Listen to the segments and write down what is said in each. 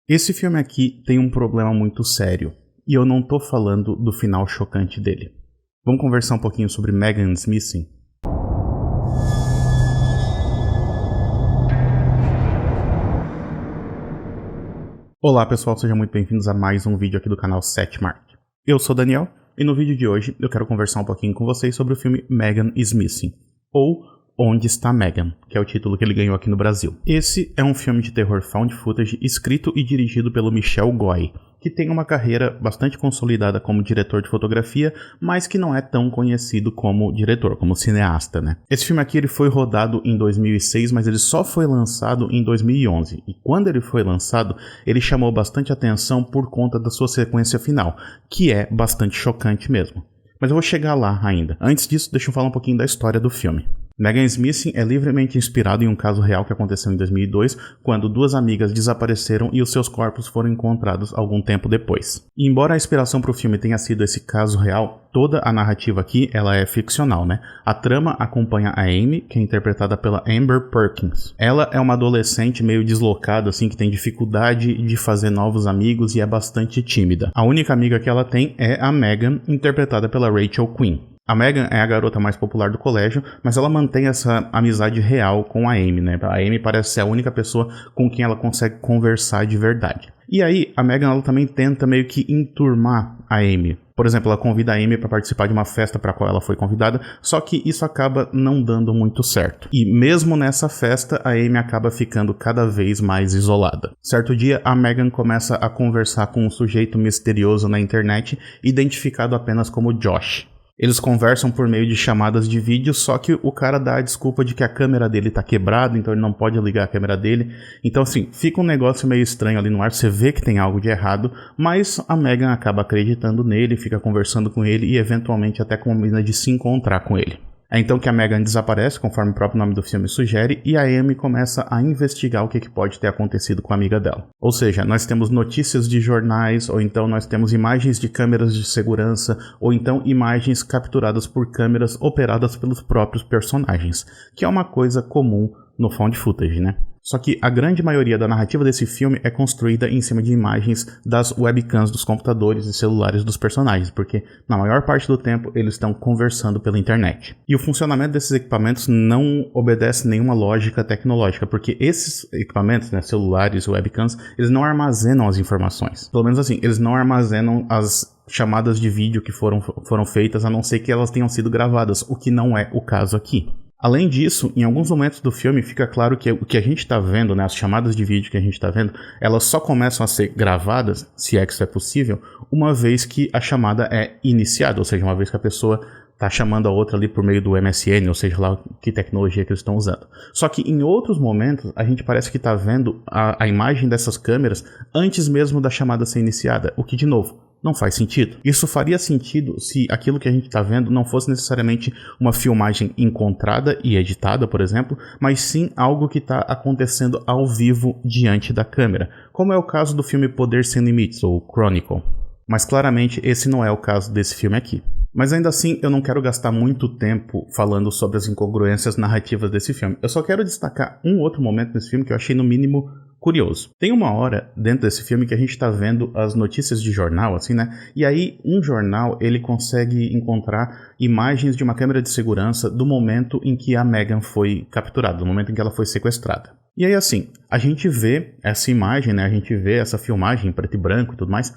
Esse filme aqui tem um problema muito sério, e eu não tô falando do final chocante dele. Vamos conversar um pouquinho sobre Megan Missing? Olá pessoal, sejam muito bem-vindos a mais um vídeo aqui do canal Setmark. Eu sou o Daniel, e no vídeo de hoje eu quero conversar um pouquinho com vocês sobre o filme Megan is Missing, ou Onde Está Megan, que é o título que ele ganhou aqui no Brasil. Esse é um filme de terror found footage escrito e dirigido pelo Michel Goy, que tem uma carreira bastante consolidada como diretor de fotografia, mas que não é tão conhecido como diretor, como cineasta, né? Esse filme aqui ele foi rodado em 2006, mas ele só foi lançado em 2011. E quando ele foi lançado, ele chamou bastante atenção por conta da sua sequência final, que é bastante chocante mesmo. Mas eu vou chegar lá ainda. Antes disso, deixa eu falar um pouquinho da história do filme. Megan is Missing é livremente inspirado em um caso real que aconteceu em 2002, quando duas amigas desapareceram e os seus corpos foram encontrados algum tempo depois. E embora a inspiração para o filme tenha sido esse caso real, toda a narrativa aqui ela é ficcional, né? A trama acompanha a Amy, que é interpretada pela Amber Perkins. Ela é uma adolescente meio deslocada, assim, que tem dificuldade de fazer novos amigos e é bastante tímida. A única amiga que ela tem é a Megan, interpretada pela Rachel Quinn. A Megan é a garota mais popular do colégio, mas ela mantém essa amizade real com a Amy, né? A Amy parece ser a única pessoa com quem ela consegue conversar de verdade. E aí, a Megan ela também tenta meio que enturmar a Amy. Por exemplo, ela convida a Amy para participar de uma festa para a qual ela foi convidada, só que isso acaba não dando muito certo. E mesmo nessa festa, a Amy acaba ficando cada vez mais isolada. Certo dia, a Megan começa a conversar com um sujeito misterioso na internet, identificado apenas como Josh. Eles conversam por meio de chamadas de vídeo, só que o cara dá a desculpa de que a câmera dele tá quebrada, então ele não pode ligar a câmera dele. Então assim, fica um negócio meio estranho ali no ar, você vê que tem algo de errado, mas a Megan acaba acreditando nele, fica conversando com ele e eventualmente até combina de se encontrar com ele. É então que a Megan desaparece, conforme o próprio nome do filme sugere, e a Amy começa a investigar o que pode ter acontecido com a amiga dela. Ou seja, nós temos notícias de jornais, ou então nós temos imagens de câmeras de segurança, ou então imagens capturadas por câmeras operadas pelos próprios personagens, que é uma coisa comum no found footage, né? Só que a grande maioria da narrativa desse filme é construída em cima de imagens das webcams dos computadores e celulares dos personagens, porque na maior parte do tempo eles estão conversando pela internet. E o funcionamento desses equipamentos não obedece nenhuma lógica tecnológica, porque esses equipamentos, né, celulares, webcams, eles não armazenam as informações. Pelo menos assim, eles não armazenam as chamadas de vídeo que foram feitas, a não ser que elas tenham sido gravadas, o que não é o caso aqui. Além disso, em alguns momentos do filme fica claro que o que a gente está vendo, né, as chamadas de vídeo que a gente está vendo, elas só começam a ser gravadas, se é que isso é possível, uma vez que a chamada é iniciada, ou seja, uma vez que a pessoa está chamando a outra ali por meio do MSN, ou seja lá que tecnologia que eles estão usando. Só que em outros momentos a gente parece que está vendo a imagem dessas câmeras antes mesmo da chamada ser iniciada, o que de novo não faz sentido. Isso faria sentido se aquilo que a gente está vendo não fosse necessariamente uma filmagem encontrada e editada, por exemplo, mas sim algo que está acontecendo ao vivo diante da câmera, como é o caso do filme Poder Sem Limites, ou Chronicle. Mas claramente esse não é o caso desse filme aqui. Mas ainda assim, eu não quero gastar muito tempo falando sobre as incongruências narrativas desse filme. Eu só quero destacar um outro momento desse filme que eu achei no mínimo curioso. Tem uma hora dentro desse filme que a gente tá vendo as notícias de jornal, assim, né? E aí, um jornal, ele consegue encontrar imagens de uma câmera de segurança do momento em que a Megan foi capturada, do momento em que ela foi sequestrada. E aí, assim, a gente vê essa imagem, né? A gente vê essa filmagem em preto e branco e tudo mais,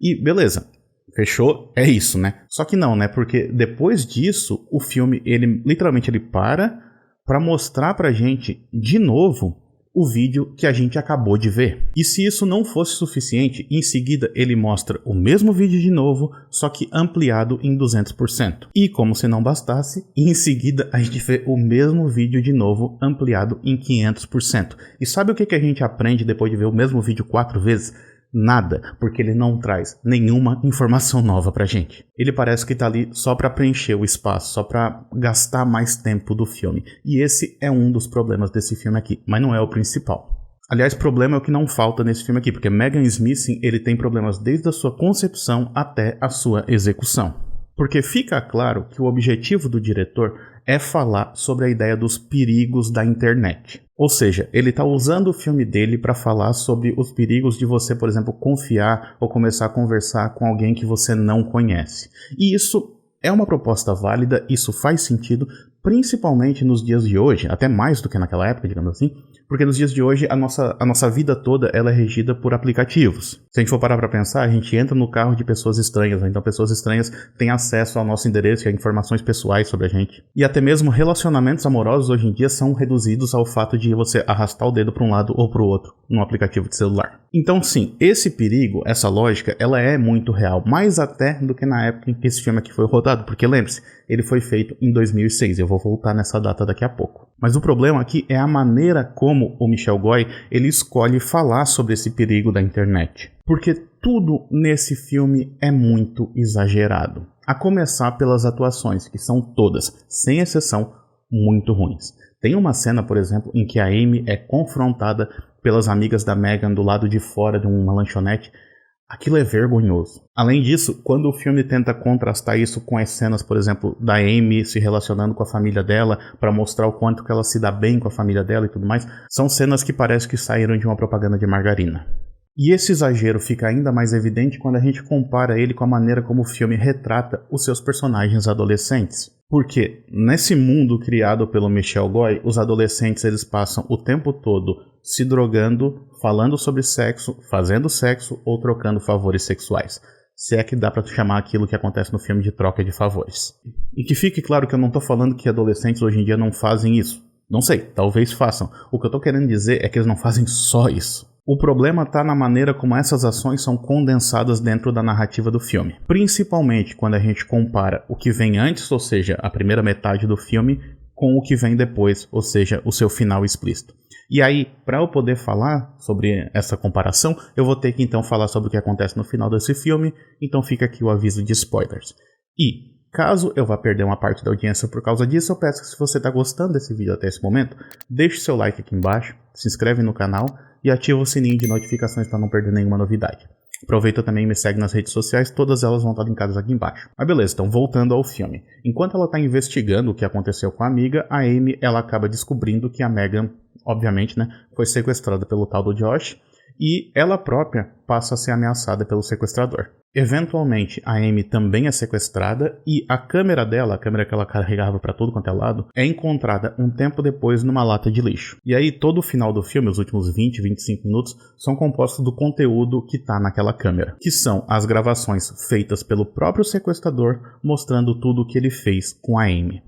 e beleza. Fechou? É isso, né? Só que não, né? Porque depois disso, o filme, ele literalmente ele para mostrar pra gente, de novo, o vídeo que a gente acabou de ver. E se isso não fosse suficiente, em seguida ele mostra o mesmo vídeo de novo, só que ampliado em 200%. E como se não bastasse, em seguida a gente vê o mesmo vídeo de novo, ampliado em 500%. E sabe o que a gente aprende depois de ver o mesmo vídeo 4 vezes? Nada, porque ele não traz nenhuma informação nova pra gente. Ele parece que tá ali só pra preencher o espaço, só pra gastar mais tempo do filme. E esse é um dos problemas desse filme aqui, mas não é o principal. Aliás, problema é o que não falta nesse filme aqui, porque Megan is Missing, ele tem problemas desde a sua concepção até a sua execução. Porque fica claro que o objetivo do diretor é falar sobre a ideia dos perigos da internet. Ou seja, ele está usando o filme dele para falar sobre os perigos de você, por exemplo, confiar ou começar a conversar com alguém que você não conhece. E isso é uma proposta válida, isso faz sentido, principalmente nos dias de hoje, até mais do que naquela época, digamos assim, porque nos dias de hoje a nossa vida toda ela é regida por aplicativos. Se a gente for parar para pensar, a gente entra no carro de pessoas estranhas, né? Então pessoas estranhas têm acesso ao nosso endereço e a informações pessoais sobre a gente. E até mesmo relacionamentos amorosos hoje em dia são reduzidos ao fato de você arrastar o dedo para um lado ou para o outro no aplicativo de celular. Então sim, esse perigo, essa lógica, ela é muito real, mais até do que na época em que esse filme aqui foi rodado, porque lembre-se, ele foi feito em 2006, eu vou voltar nessa data daqui a pouco. Mas o problema aqui é a maneira como o Michel Goy ele escolhe falar sobre esse perigo da internet. Porque tudo nesse filme é muito exagerado. A começar pelas atuações, que são todas, sem exceção, muito ruins. Tem uma cena, por exemplo, em que a Amy é confrontada pelas amigas da Megan do lado de fora de uma lanchonete. Aquilo é vergonhoso. Além disso, quando o filme tenta contrastar isso com as cenas, por exemplo, da Amy se relacionando com a família dela, para mostrar o quanto que ela se dá bem com a família dela e tudo mais, são cenas que parece que saíram de uma propaganda de margarina. E esse exagero fica ainda mais evidente quando a gente compara ele com a maneira como o filme retrata os seus personagens adolescentes. Porque nesse mundo criado pelo Michel Goy, os adolescentes eles passam o tempo todo se drogando, falando sobre sexo, fazendo sexo ou trocando favores sexuais. Se é que dá pra chamar aquilo que acontece no filme de troca de favores. E que fique claro que eu não tô falando que adolescentes hoje em dia não fazem isso. Não sei, talvez façam. O que eu tô querendo dizer é que eles não fazem só isso. O problema está na maneira como essas ações são condensadas dentro da narrativa do filme. Principalmente quando a gente compara o que vem antes, ou seja, a primeira metade do filme, com o que vem depois, ou seja, o seu final explícito. E aí, para eu poder falar sobre essa comparação, eu vou ter que então falar sobre o que acontece no final desse filme, então fica aqui o aviso de spoilers. E caso eu vá perder uma parte da audiência por causa disso, eu peço que se você está gostando desse vídeo até esse momento, deixe seu like aqui embaixo, se inscreve no canal e ativa o sininho de notificações para não perder nenhuma novidade. Aproveita também e me segue nas redes sociais, todas elas vão estar linkadas aqui embaixo. Mas beleza, então voltando ao filme. Enquanto ela está investigando o que aconteceu com a amiga, a Amy ela acaba descobrindo que a Megan, obviamente, né, foi sequestrada pelo tal do Josh, e ela própria passa a ser ameaçada pelo sequestrador. Eventualmente, a Amy também é sequestrada e a câmera dela, a câmera que ela carregava para todo quanto é lado, é encontrada um tempo depois numa lata de lixo. E aí todo o final do filme, os últimos 20, 25 minutos, são compostos do conteúdo que está naquela câmera, que são as gravações feitas pelo próprio sequestrador mostrando tudo o que ele fez com a Amy.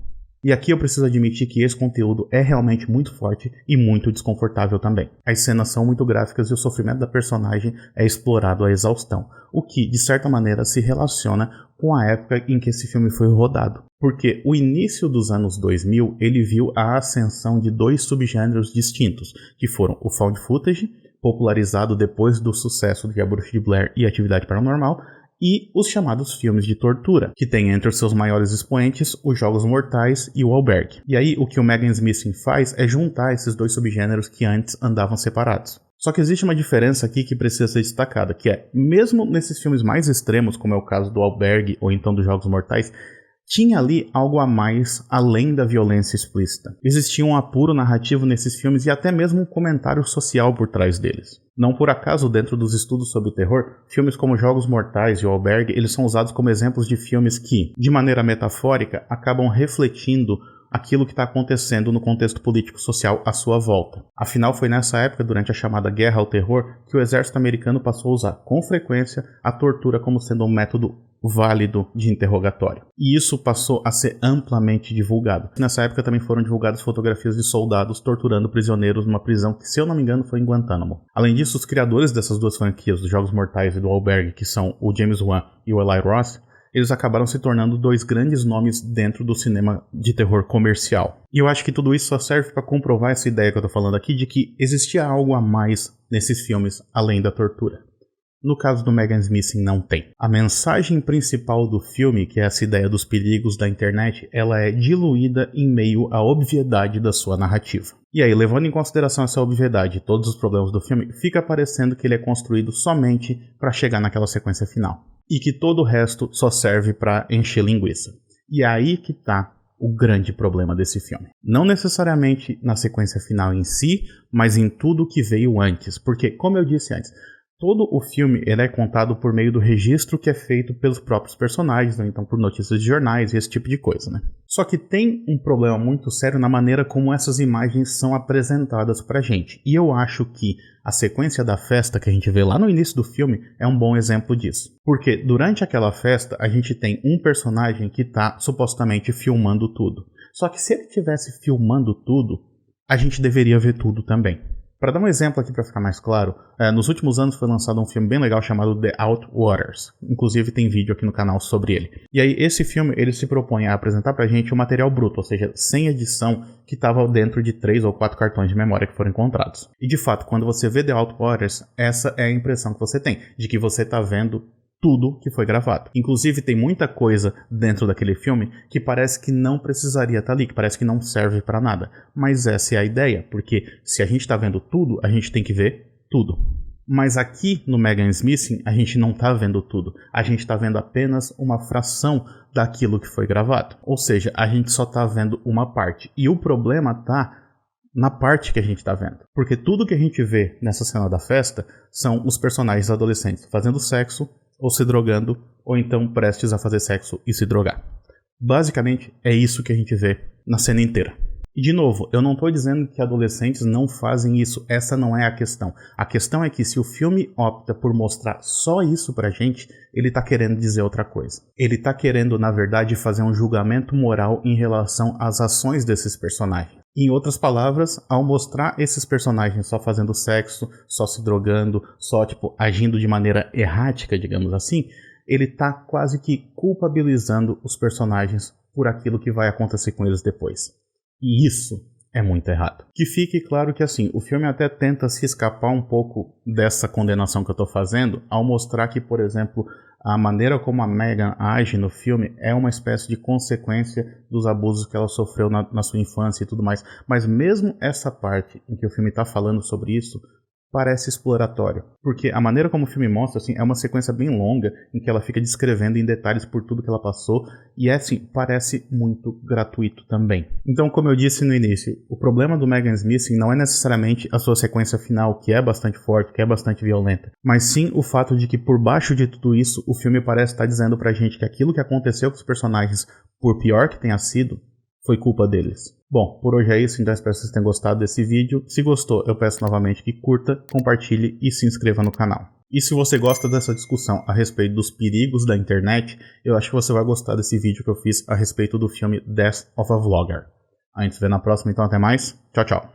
E aqui eu preciso admitir que esse conteúdo é realmente muito forte e muito desconfortável também. As cenas são muito gráficas e o sofrimento da personagem é explorado à exaustão, o que, de certa maneira, se relaciona com a época em que esse filme foi rodado. Porque o início dos anos 2000, ele viu a ascensão de dois subgêneros distintos, que foram o found footage, popularizado depois do sucesso de A Bruxa de Blair e Atividade Paranormal, e os chamados filmes de tortura, que tem entre os seus maiores expoentes os Jogos Mortais e o Albergue. E aí o que o Megan Smith faz é juntar esses dois subgêneros que antes andavam separados. Só que existe uma diferença aqui que precisa ser destacada, que é, mesmo nesses filmes mais extremos, como é o caso do Albergue ou então dos Jogos Mortais, tinha ali algo a mais além da violência explícita. Existia um apuro narrativo nesses filmes e até mesmo um comentário social por trás deles. Não por acaso, dentro dos estudos sobre o terror, filmes como Jogos Mortais e O Albergue, eles são usados como exemplos de filmes que, de maneira metafórica, acabam refletindo aquilo que está acontecendo no contexto político-social à sua volta. Afinal, foi nessa época, durante a chamada Guerra ao Terror, que o exército americano passou a usar com frequência a tortura como sendo um método válido de interrogatório. E isso passou a ser amplamente divulgado. Nessa época também foram divulgadas fotografias de soldados torturando prisioneiros numa prisão que, se eu não me engano, foi em Guantánamo. Além disso, os criadores dessas duas franquias, dos Jogos Mortais e do Albergue, que são o James Wan e o Eli Roth, eles acabaram se tornando dois grandes nomes dentro do cinema de terror comercial. E eu acho que tudo isso só serve para comprovar essa ideia que eu tô falando aqui de que existia algo a mais nesses filmes além da tortura. No caso do Megan Smith, não tem. A mensagem principal do filme, que é essa ideia dos perigos da internet, ela é diluída em meio à obviedade da sua narrativa. E aí, levando em consideração essa obviedade e todos os problemas do filme, fica parecendo que ele é construído somente para chegar naquela sequência final. E que todo o resto só serve para encher linguiça. E é aí que tá o grande problema desse filme. Não necessariamente na sequência final em si, mas em tudo que veio antes. Porque, como eu disse antes, todo o filme ele é contado por meio do registro que é feito pelos próprios personagens, ou então por notícias de jornais e esse tipo de coisa, né? Só que tem um problema muito sério na maneira como essas imagens são apresentadas pra gente. E eu acho que a sequência da festa que a gente vê lá no início do filme é um bom exemplo disso. Porque durante aquela festa a gente tem um personagem que tá supostamente filmando tudo. Só que se ele estivesse filmando tudo, a gente deveria ver tudo também. Para dar um exemplo aqui para ficar mais claro, nos últimos anos foi lançado um filme bem legal chamado The Outwaters. Inclusive tem vídeo aqui no canal sobre ele. E aí esse filme ele se propõe a apresentar pra gente o material bruto, ou seja, sem edição, que estava dentro de 3 ou 4 cartões de memória que foram encontrados. E de fato, quando você vê The Outwaters, essa é a impressão que você tem, de que você está vendo tudo que foi gravado. Inclusive tem muita coisa dentro daquele filme que parece que não precisaria estar ali, que parece que não serve para nada. Mas essa é a ideia, porque se a gente está vendo tudo, a gente tem que ver tudo. Mas aqui no Megan is Missing, a gente não está vendo tudo. A gente está vendo apenas uma fração daquilo que foi gravado. Ou seja, a gente só está vendo uma parte. E o problema está na parte que a gente está vendo. Porque tudo que a gente vê nessa cena da festa são os personagens adolescentes fazendo sexo, ou se drogando, ou então prestes a fazer sexo e se drogar. Basicamente, é isso que a gente vê na cena inteira. E de novo, eu não estou dizendo que adolescentes não fazem isso, essa não é a questão. A questão é que se o filme opta por mostrar só isso pra gente, ele está querendo dizer outra coisa. Ele está querendo, na verdade, fazer um julgamento moral em relação às ações desses personagens. Em outras palavras, ao mostrar esses personagens só fazendo sexo, só se drogando, só agindo de maneira errática, digamos assim, ele tá quase que culpabilizando os personagens por aquilo que vai acontecer com eles depois. E isso é muito errado. Que fique claro que assim, o filme até tenta se escapar um pouco dessa condenação que eu tô fazendo, ao mostrar que, por exemplo, a maneira como a Megan age no filme é uma espécie de consequência dos abusos que ela sofreu na sua infância e tudo mais. Mas mesmo essa parte em que o filme está falando sobre isso parece exploratório. Porque a maneira como o filme mostra assim, é uma sequência bem longa em que ela fica descrevendo em detalhes por tudo que ela passou. E assim, parece muito gratuito também. Então, como eu disse no início, o problema do Megan is Missing não é necessariamente a sua sequência final, que é bastante forte, que é bastante violenta, mas sim o fato de que por baixo de tudo isso, o filme parece estar dizendo pra gente que aquilo que aconteceu com os personagens, por pior que tenha sido, foi culpa deles. Bom, por hoje é isso, então espero que vocês tenham gostado desse vídeo. Se gostou, eu peço novamente que curta, compartilhe e se inscreva no canal. E se você gosta dessa discussão a respeito dos perigos da internet, eu acho que você vai gostar desse vídeo que eu fiz a respeito do filme Death of a Vlogger. A gente se vê na próxima, então até mais. Tchau, tchau.